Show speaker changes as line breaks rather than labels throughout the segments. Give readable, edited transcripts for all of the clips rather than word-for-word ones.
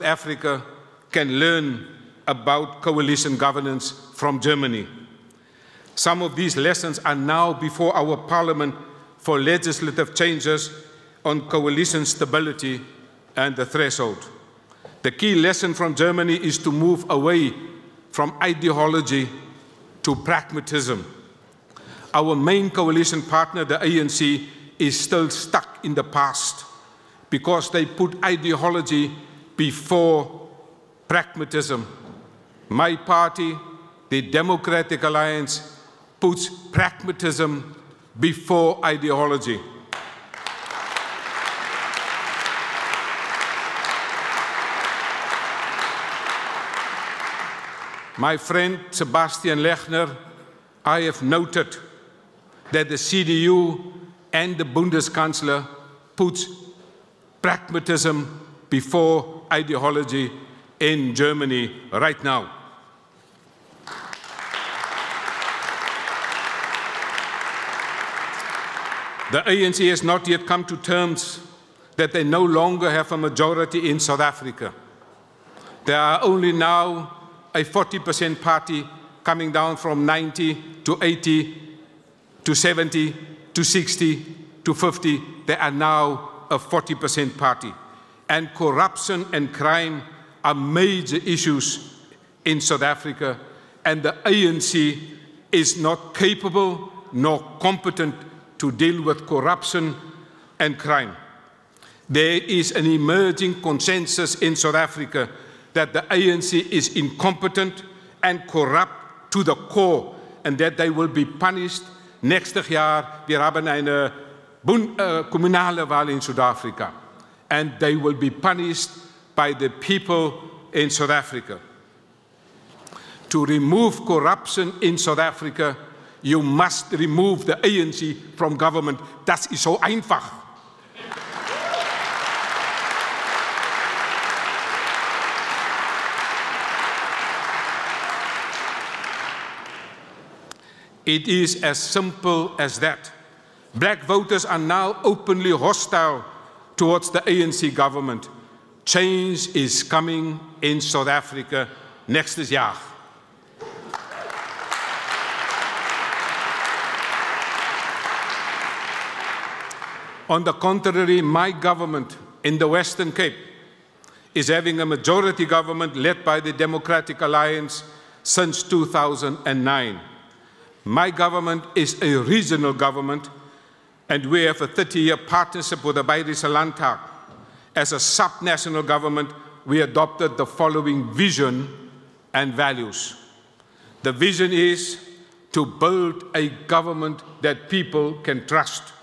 Africa can learn about coalition governance from Germany. Some of these lessons are now before our Parliament for legislative changes on coalition stability and the threshold. The key lesson from Germany is to move away from ideology to pragmatism. Our main coalition partner, the ANC, is still stuck in the past because they put ideology before pragmatism. My party, the Democratic Alliance, puts pragmatism before ideology. My friend Sebastian Lechner, I have noted that the CDU and the Bundeskanzler puts pragmatism before ideology in Germany right now. The ANC has not yet come to terms that they no longer have a majority in South Africa. There are only now a 40% party coming down from 90 to 80 to 70 to 60 to 50. They are now a 40% party. And corruption and crime are major issues in South Africa, and the ANC is not capable nor competent to deal with corruption and crime. There is an emerging consensus in South Africa that the ANC is incompetent and corrupt to the core, and that they will be punished. Nächstes Jahr, wir haben eine kommunale Wahl in Südafrika, and they will be punished by the people in South Africa. To remove corruption in South Africa, you must remove the ANC from government. Das ist so einfach. It is as simple as that. Black voters are now openly hostile towards the ANC government. Change is coming in South Africa nächstes Jahr. On the contrary, my government in the Western Cape is having a majority government led by the Democratic Alliance since 2009. My government is a regional government, and we have a 30-year partnership with the Bayerische Landtag. As a sub-national government, we adopted the following vision and values. The vision is to build a government that people can trust.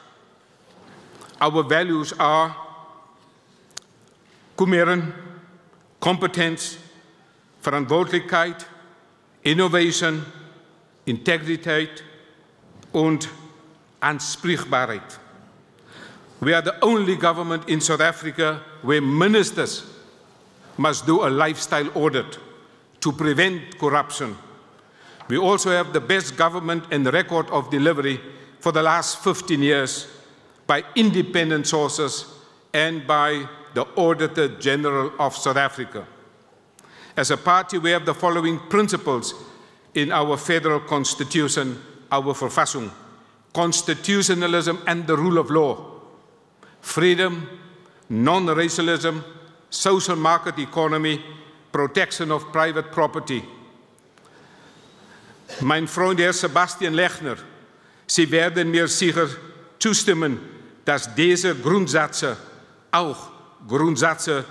Our values are Kumeren, competence, Verantwortlichkeit, Innovation, Integrität und Ansprechbarkeit. We are the only government in South Africa where ministers must do a lifestyle audit to prevent corruption. We also have the best government and record of delivery for the last 15 years by independent sources and by the Auditor General of South Africa. As a party, we have the following principles in our federal constitution, our Verfassung: constitutionalism and the rule of law, freedom, non-racialism, social market economy, protection of private property. Mein Freund Herr Sebastian Lechner, Sie werden mir sicher zustimmen, dass diese Grundsätze auch Grundsätze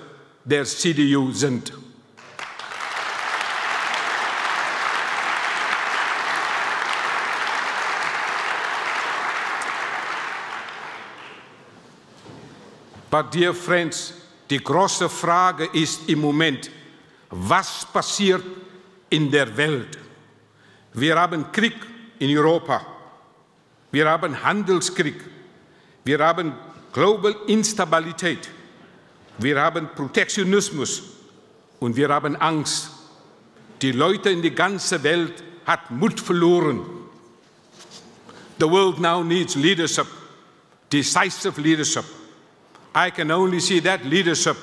der CDU sind. But dear friends, die große Frage ist im Moment, was passiert in der Welt? Wir haben Krieg in Europa, wir haben Handelskrieg, wir haben Global Instabilität, wir haben Protektionismus und wir haben Angst. Die Leute in der ganzen Welt haben Mut verloren. The world now needs leadership, decisive leadership. I can only see that leadership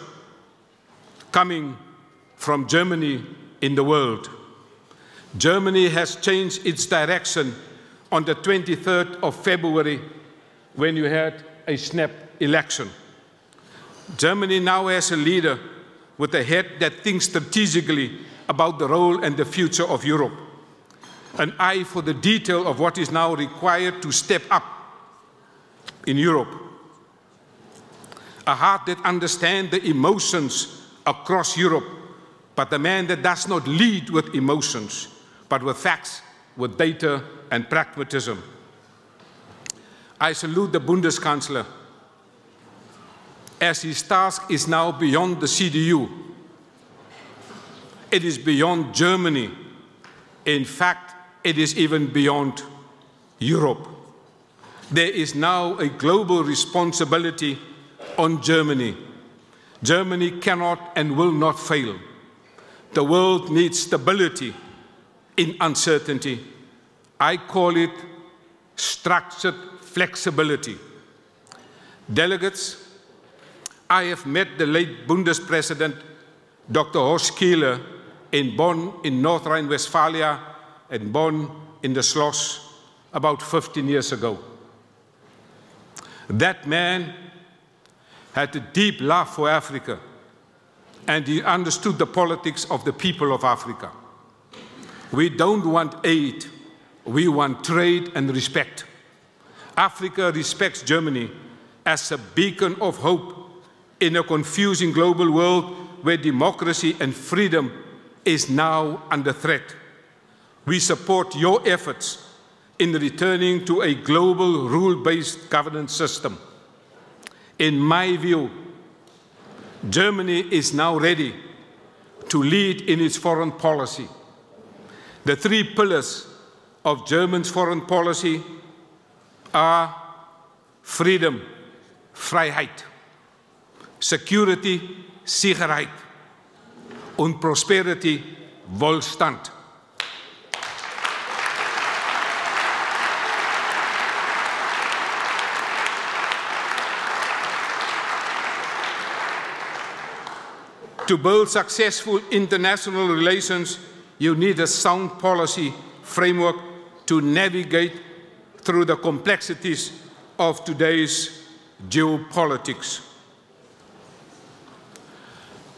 coming from Germany in the world. Germany has changed its direction on the 23rd of February when you had a snap election. Germany now has a leader with a head that thinks strategically about the role and the future of Europe. An eye for the detail of what is now required to step up in Europe. A heart that understands the emotions across Europe, but a man that does not lead with emotions, but with facts, with data and pragmatism. I salute the Bundeskanzler, as his task is now beyond the CDU. It is beyond Germany. In fact, it is even beyond Europe. There is now a global responsibility on Germany. Germany cannot and will not fail. The world needs stability in uncertainty. I call it structured flexibility. Delegates, I have met the late Bundespresident, Dr. Horst Köhler, in Bonn, in North Rhine-Westphalia, and Bonn in the Schloss, about 15 years ago. That man had a deep love for Africa, and he understood the politics of the people of Africa. We don't want aid, we want trade and respect. Africa respects Germany as a beacon of hope in a confusing global world where democracy and freedom is now under threat. We support your efforts in returning to a global rule-based governance system. In my view, Germany is now ready to lead in its foreign policy. The three pillars of Germany's foreign policy are freedom, Freiheit, security, Sicherheit, und prosperity, Wohlstand. To build successful international relations, you need a sound policy framework to navigate through the complexities of today's geopolitics.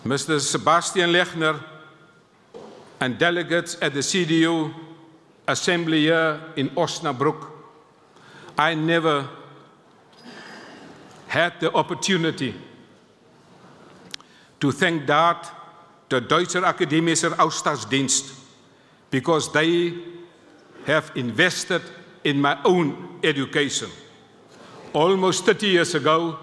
Mr. Sebastian Lechner and delegates at the CDU Assembly here in Osnabrück, I never had the opportunity to thank that the Deutscher Akademischer Austauschdienst, because they have invested in my own education. Almost 30 years ago,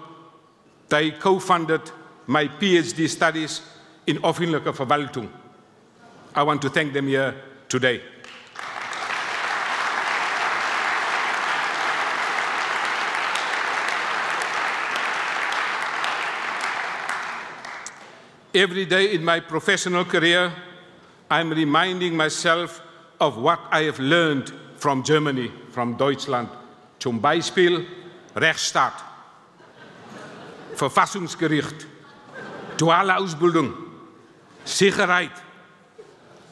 they co-funded my PhD studies in Öffentliche Verwaltung. I want to thank them here today. Every day in my professional career, I'm reminding myself of what I have learned from Germany, from Deutschland. Zum Beispiel Rechtsstaat, Verfassungsgericht, duale Ausbildung, Sicherheit,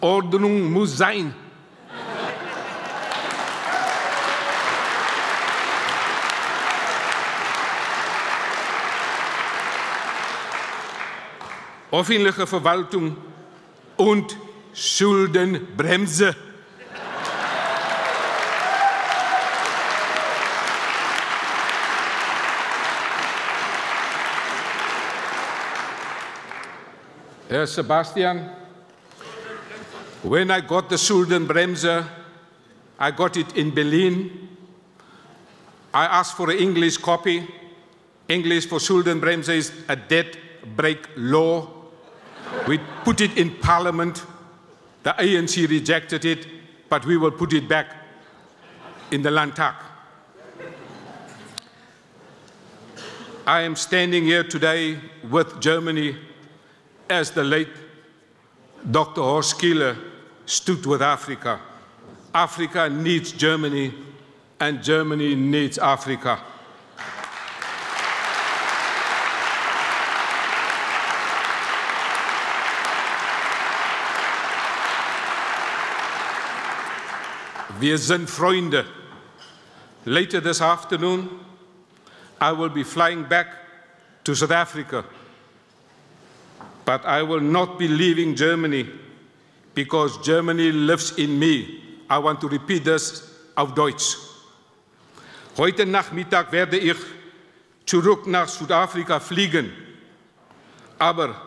Ordnung muss sein. Öffentliche Verwaltung und Schuldenbremse. Herr Sebastian, when I got the Schuldenbremse, I got it in Berlin. I asked for an English copy. English for Schuldenbremse is a debt break law. We put it in Parliament. The ANC rejected it, but we will put it back in the Landtag. I am standing here today with Germany as the late Dr. Horst Köhler stood with Africa. Africa needs Germany, and Germany needs Africa. Wir sind Freunde. Later this afternoon, I will be flying back to South Africa. But I will not be leaving Germany because Germany lives in me. I want to repeat this auf Deutsch. Heute Nachmittag werde ich zurück nach Südafrika fliegen. Aber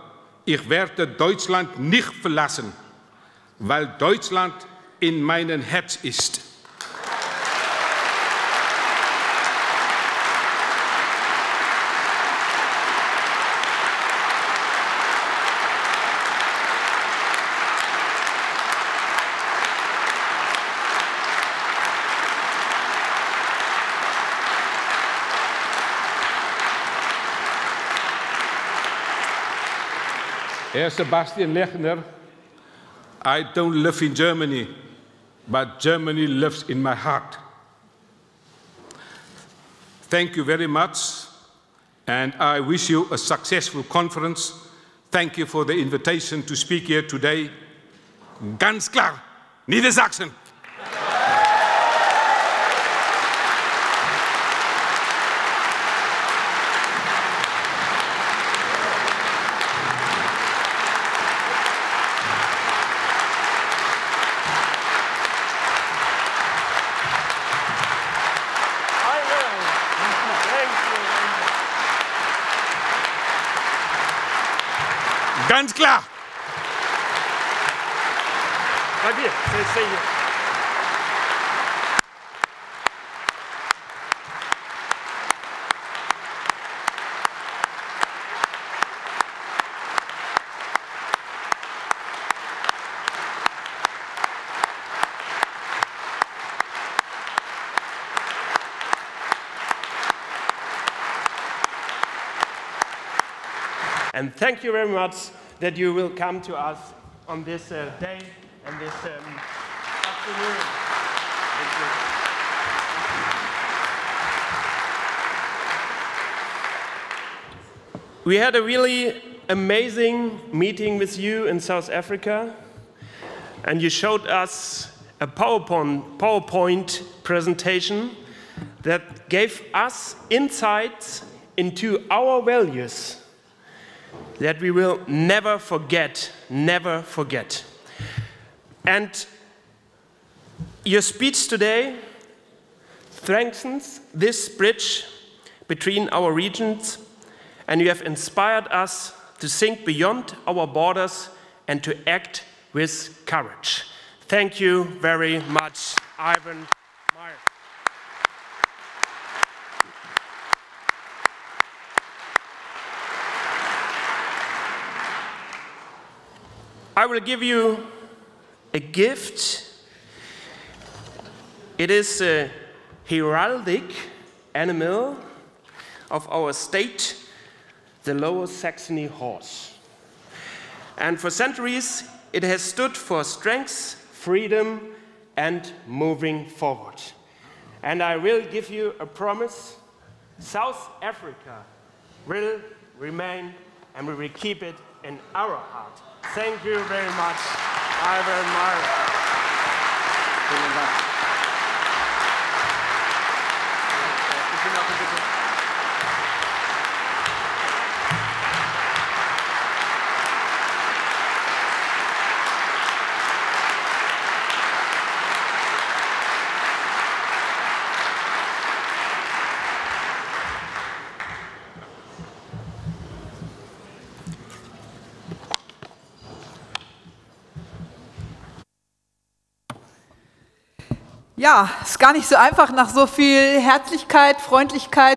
ich werde Deutschland nicht verlassen, weil Deutschland in meinem Herz ist. Herr Sebastian Lechner, I don't live in Germany, but Germany lives in my heart. Thank you very much, and I wish you a successful conference. Thank you for the invitation to speak here today. Ganz klar, Niedersachsen! Ganz klar.
And thank you very much that you will come to us on this day and this afternoon. Thank you. We had a really amazing meeting with you in South Africa, and you showed us a PowerPoint presentation that gave us insights into our values that we will never forget, never forget. And your speech today strengthens this bridge between our regions, and you have inspired us to think beyond our borders and to act with courage. Thank you very much, Ivan Meyer. I will give you a gift. It is a heraldic animal of our state, the Lower Saxony horse. And for centuries, it has stood for strength, freedom, and moving forward. And I will give you a promise. South Africa will remain, and we will keep it in our heart. Thank you very much, Ivan Meyer. Vielen Dank.
Ja, ist gar nicht so einfach nach so viel Herzlichkeit, Freundlichkeit.